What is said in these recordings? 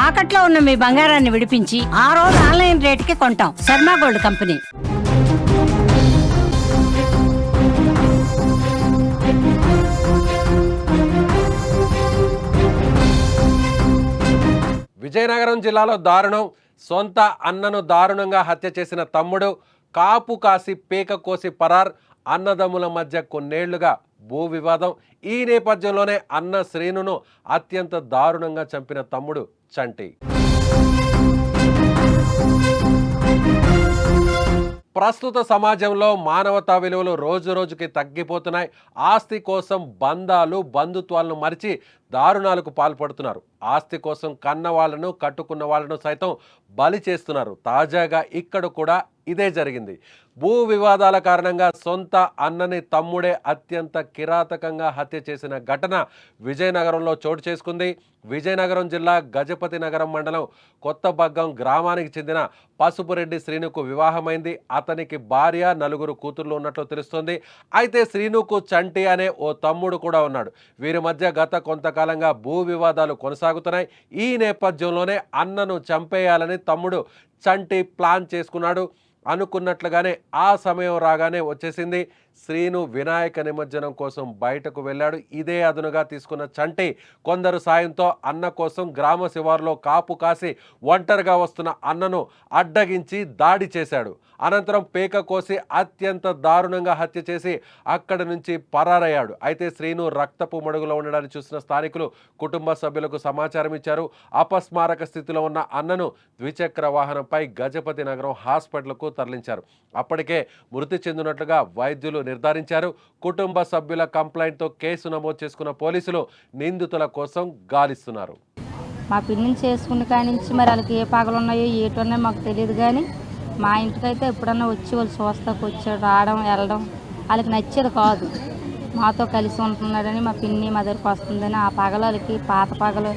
తాకట్లో ఉన్న మీ బంగారాన్ని విడిపించి ఆ రోజు ఆన్లైన్ రేటుకి కొంటాం. Sharma gold company. విజయనగరం జిల్లాలో దారుణం. సొంత అన్నను దారుణంగా హత్య చేసిన తమ్ముడు, కాపు కాసి పీక కోసి పరార్. అన్నదమ్ముల మధ్య కొన్నేళ్లుగా భూ వివాదం. ఈ నేపథ్యంలోనే అన్న శ్రీనును అత్యంత దారుణంగా చంపిన తమ్ముడు చంటి. ప్రస్తుత సమాజంలో మానవతా విలువలు రోజు రోజుకి తగ్గిపోతున్నాయి. ఆస్తి కోసం బంధాలు, బంధుత్వాలను మరిచి దారుణాలకు పాల్పడుతున్నారు. ఆస్తి కోసం కన్న వాళ్ళను, కట్టుకున్న వాళ్ళను సైతం బలి చేస్తున్నారు. తాజాగా ఇక్కడ కూడా ఇదే జరిగింది. భూ వివాదాల కారణంగా సొంత అన్నని తమ్ముడే అత్యంత కిరాతకంగా హత్య చేసిన ఘటన విజయనగరంలో చోటు చేసుకుంది. విజయనగరం జిల్లా గజపతి నగరం మండలం కొత్తబగ్గం గ్రామానికి చెందిన పసుపురెడ్డి శ్రీనుకు వివాహమైంది. అతనికి భార్య, నలుగురు కూతుర్లు ఉన్నట్లు తెలుస్తోంది. అయితే శ్రీనుకు చంటి అనే ఓ తమ్ముడు కూడా ఉన్నాడు. వీరి మధ్య గత కొంతకాలంగా భూ వివాదాలు కొనసాగుతున్నాయి. ఈ నేపథ్యంలోనే అన్నను చంపేయాలని తమ్ముడు చంటి ప్లాన్ చేసుకున్నాడు. అనుకున్నట్లుగానే ఆ సమయం రాగానే వచ్చేసింది. శ్రీను వినాయక నిమజ్జనం కోసం బయటకు వెళ్ళాడు. ఇదే అదునుగా తీసుకున్న చంటి కొందరు సాయంతో అన్న కోసం గ్రామ శివారులో కాపు కాసి ఒంటరిగా వస్తున్న అన్నను అడ్డగించి దాడి చేశాడు. అనంతరం పేక కోసి అత్యంత దారుణంగా హత్య చేసి అక్కడి నుంచి పరారయ్యాడు. అయితే శ్రీను రక్తపు మడుగులో ఉండడాన్ని చూసిన స్థానికులు కుటుంబ సభ్యులకు సమాచారం ఇచ్చారు. అపస్మారక స్థితిలో ఉన్న అన్నను ద్విచక్ర వాహనంపై గజపతి నగరం హాస్పిటల్కు తరలించారు. అప్పటికే మృతి చెందినట్లుగా వైద్యులు నిర్ధారించారు. కుటుంబ సభ్యుల కంప్లైంట్తో కేసు నమోదు చేసుకున్న పోలీసులు నిందితుల కోసం గాలిస్తున్నారు. మా పిల్లిని చేసుకున్న కాడి నుంచి మరి వాళ్ళకి ఏ పగలు ఉన్నాయో ఏటున్నాయో మాకు తెలియదు. కానీ మా ఇంటికైతే ఎప్పుడన్నా వచ్చి వాళ్ళు చూస్తాకు వచ్చాడు, రావడం వెళ్ళడం వాళ్ళకి నచ్చేది కాదు. మాతో కలిసి ఉంటున్నాడని మా పిన్ని మా దగ్గరికి వస్తుందని ఆ పగలకి పాత పగలు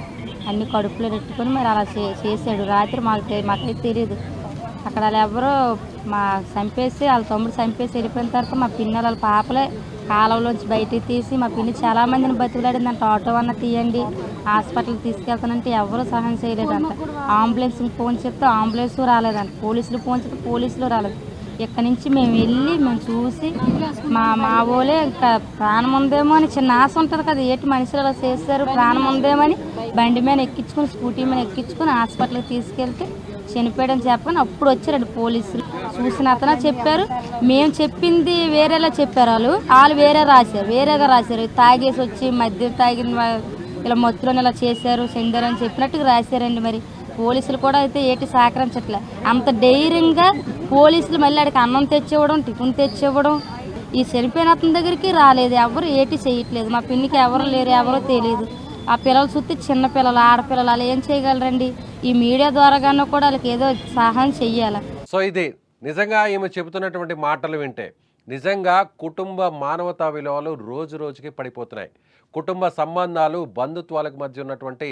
అన్ని కడుపులో పెట్టుకొని మరి అలా చేసాడు. రాత్రి మాకైతే తెలియదు. అక్కడ వాళ్ళు ఎవరో మా చంపేసి వాళ్ళ తమ్ముడు చంపేసి వెళ్ళిపోయిన తర్వాత మా పిన్ని వాళ్ళ పాపలే కాలంలోంచి బయటికి తీసి మా పిన్ని చాలామందిని బతికిలాడిందంట. ఆటో అన్న తీయండి, హాస్పిటల్కి తీసుకెళ్తానంటే ఎవరూ సహాయం చేయలేదంట. అంబులెన్స్కి ఫోన్ చెప్తే అంబులెన్స్ రాలేదంట. పోలీసులు ఫోన్ చెప్తే పోలీసులు రాలేదు. ఇక్కడి నుంచి మేము వెళ్ళి మేము చూసి మా ఊళ్ళే ఇంకా ప్రాణం ఉందేమో అని చిన్న ఆశ ఉంటుంది కదా, ఏటి మనుషులు అలా చేస్తారు, ప్రాణం ఉందేమో అని బండి మీద ఎక్కించుకొని స్కూటీ మీద ఎక్కించుకొని హాస్పిటల్కి తీసుకెళ్తే చనిపోయాడని చెప్పని అప్పుడు వచ్చారండి పోలీసులు. చూసిన అతను చెప్పారు, మేము చెప్పింది వేరేలా చెప్పారు. వాళ్ళు వేరేగా రాశారు. తాగేసి వచ్చి మద్యం తాగిన ఇలా మత్తులను ఇలా చేశారు, చెందారని చెప్పినట్టుగా రాశారండి. మరి పోలీసులు కూడా అయితే ఏటి సహకరించట్లే. అంత ధైర్యంగా పోలీసులు మళ్ళీ ఆడికి అన్నం తెచ్చివ్వడం, టిఫిన్ తెచ్చివ్వడం, ఈ చనిపోయిన అతని దగ్గరికి రాలేదు. ఎవరు ఏటి చేయట్లేదు. మా పిన్నికి ఎవరు లేరు, ఎవరో తెలియదు. ఆ పిల్లలు చుట్టూ చిన్న పిల్లలు, ఆడపిల్లలు, వాళ్ళు ఏం చేయగలరండి? ఈ మీడియా ద్వారాగానో కూడా వాళ్ళకి ఏదో సహాయం చెయ్యాలి. సో ఇది నిజంగా ఈమె చెబుతున్నటువంటి మాటలు వింటే నిజంగా కుటుంబ మానవతా విలువలు రోజు రోజుకి పడిపోతున్నాయి. కుటుంబ సంబంధాలు, బంధుత్వాలకు మధ్య ఉన్నటువంటి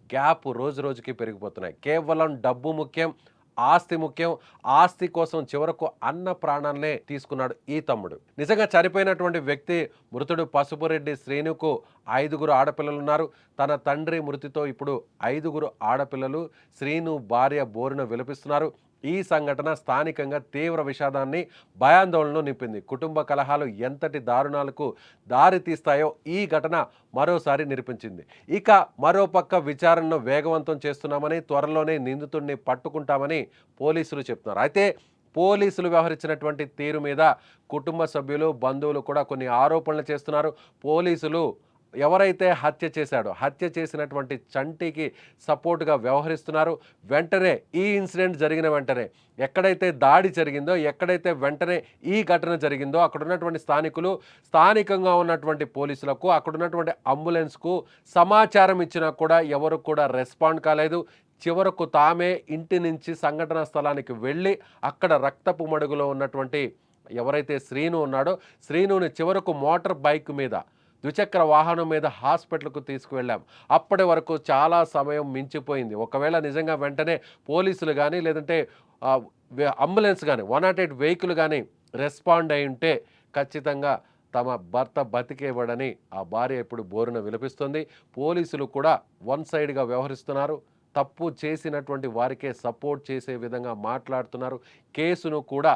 గ్యాప్ రోజు రోజుకి పెరిగిపోతున్నాయి. కేవలం డబ్బు ముఖ్యం, ఆస్తి ముఖ్యం. ఆస్తి కోసం చివరకు అన్న ప్రాణాలనే తీసుకున్నాడు ఈ తమ్ముడు. నిజంగా చనిపోయినటువంటి వ్యక్తి మృతుడు పసుపురెడ్డి శ్రీనుకు 5గురు ఆడపిల్లలు ఉన్నారు. తన తండ్రి మృతితో ఇప్పుడు 5గురు ఆడపిల్లలు శ్రీను భార్య బోరున విలపిస్తున్నారు. ఈ సంఘటన స్థానికంగా తీవ్ర విషాదాన్ని, భయాందోళనను నింపింది. కుటుంబ కలహాలు ఎంతటి దారుణాలకు దారి తీస్తాయో ఈ ఘటన మరోసారి నిరూపించింది. ఇక మరోపక్క విచారణను వేగవంతం చేస్తున్నామని, త్వరలోనే నిందితుడిని పట్టుకుంటామని పోలీసులు చెప్తున్నారు. అయితే పోలీసులు వ్యవహరించినటువంటి తీరు మీద కుటుంబ సభ్యులు, బంధువులు కూడా కొన్ని ఆరోపణలు చేస్తున్నారు. పోలీసులు ఎవరైతే హత్య చేసినటువంటి చంటికి సపోర్టుగా వ్యవహరిస్తున్నారు. వెంటనే ఈ ఇన్సిడెంట్ జరిగిన వెంటనే ఎక్కడైతే దాడి జరిగిందో, ఎక్కడైతే వెంటనే ఈ ఘటన జరిగిందో అక్కడ ఉన్నటువంటి స్థానికులు, స్థానికంగా ఉన్నటువంటి పోలీసులకు, అక్కడ ఉన్నటువంటి అంబులెన్స్కు సమాచారం ఇచ్చినా కూడా ఎవరు కూడా రెస్పాండ్ కాలేదు. చివరకు తామే ఇంటి నుంచి సంఘటనా స్థలానికి వెళ్ళి అక్కడ రక్తపు మడుగులో ఉన్నటువంటి ఎవరైతే శ్రీను ఉన్నాడో శ్రీనుని చివరకు మోటార్ బైక్ మీద, ద్విచక్ర వాహనం మీద హాస్పిటల్కు తీసుకువెళ్ళాం. అప్పటి వరకు చాలా సమయం మించిపోయింది. ఒకవేళ నిజంగా వెంటనే పోలీసులు కానీ లేదంటే అంబులెన్స్ కానీ 108 వెహికల్ కానీ రెస్పాండ్ అయి ఉంటే ఖచ్చితంగా తమ భర్త బతికేవాడని ఆ భార్య ఇప్పుడు బోరున విలపిస్తుంది. పోలీసులు కూడా వన్ సైడ్గా వ్యవహరిస్తున్నారు. తప్పు చేసినటువంటి వారికే సపోర్ట్ చేసే విధంగా మాట్లాడుతున్నారు. కేసును కూడా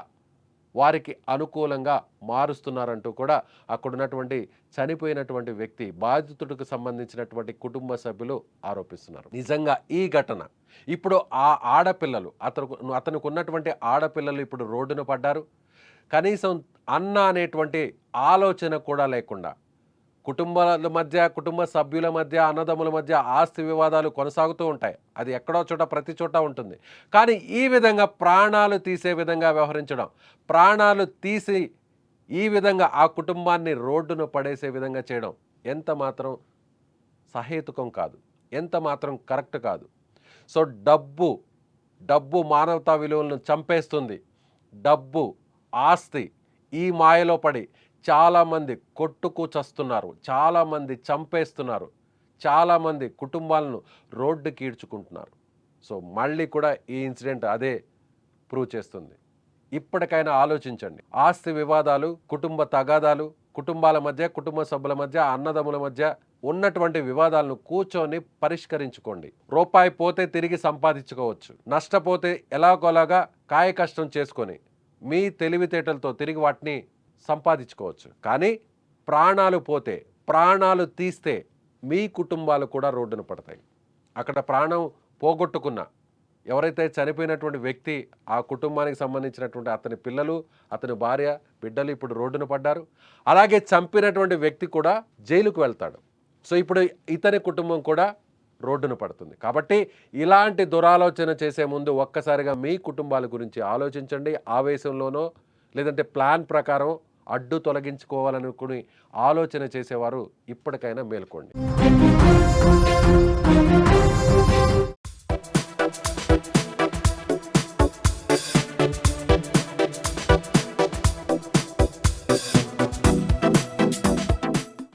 వారికి అనుకూలంగా మారుస్తున్నారంటూ కూడా అక్కడున్నటువంటి చనిపోయినటువంటి వ్యక్తి బాధితుడికి సంబంధించినటువంటి కుటుంబ సభ్యులు ఆరోపిస్తున్నారు. నిజంగా ఈ ఘటన ఇప్పుడు ఆ ఆడపిల్లలు అతనికి ఉన్నటువంటి ఆడపిల్లలు ఇప్పుడు రోడ్డున పడ్డారు. కనీసం అన్న అనేటువంటి ఆలోచన కూడా లేకుండా కుటుంబాల మధ్య, కుటుంబ సభ్యుల మధ్య, అన్నదమ్ముల మధ్య ఆస్తి వివాదాలు కొనసాగుతూ ఉంటాయి. అది ఎక్కడో చోట ప్రతి చోట ఉంటుంది. కానీ ఈ విధంగా ప్రాణాలు తీసే విధంగా వ్యవహరించడం, ప్రాణాలు తీసి ఈ విధంగా ఆ కుటుంబాన్ని రోడ్డును పడేసే విధంగా చేయడం ఎంత మాత్రం సహేతుకం కాదు, ఎంత మాత్రం కరెక్ట్ కాదు. సో డబ్బు మానవతా విలువలను చంపేస్తుంది. డబ్బు, ఆస్తి ఈ మాయలో పడి చాలామంది కొట్టుకు చస్తున్నారు, చాలామంది చంపేస్తున్నారు, చాలామంది కుటుంబాలను రోడ్డుకి ఈడ్చుకుంటున్నారు. సో మళ్ళీ కూడా ఈ ఇన్సిడెంట్ అదే ప్రూవ్ చేస్తుంది. ఇప్పటికైనా ఆలోచించండి. ఆస్తి వివాదాలు, కుటుంబ తగాదాలు, కుటుంబాల మధ్య, కుటుంబ సభ్యుల మధ్య, అన్నదమ్ముల మధ్య ఉన్నటువంటి వివాదాలను కూర్చొని పరిష్కరించుకోండి. రూపాయి పోతే తిరిగి సంపాదించుకోవచ్చు, నష్టపోతే ఎలాగోలాగా కాయ కష్టం చేసుకొని మీ తెలివితేటలతో తిరిగి వాటిని సంపాదించుకోవచ్చు. కానీ ప్రాణాలు పోతే, ప్రాణాలు తీస్తే మీ కుటుంబాలు కూడా రోడ్డున పడతాయి. అక్కడ ప్రాణం పోగొట్టుకున్న ఎవరైతే చనిపోయినటువంటి వ్యక్తి, ఆ కుటుంబానికి సంబంధించినటువంటి అతని పిల్లలు, అతని భార్య, బిడ్డలు ఇప్పుడు రోడ్డున పడ్డారు. అలాగే చంపినటువంటి వ్యక్తి కూడా జైలుకు వెళ్తాడు. సో ఇప్పుడు ఇతని కుటుంబం కూడా రోడ్డున పడుతుంది. కాబట్టి ఇలాంటి దురాలోచన చేసే ముందు ఒక్కసారిగా మీ కుటుంబాల గురించి ఆలోచించండి. ఆవేశంలోనో లేదంటే ప్లాన్ ప్రకారం అడ్డు తొలగించుకోవాలనుకుని ఆలోచన చేసేవారు ఇప్పటికైనా మేల్కోండి.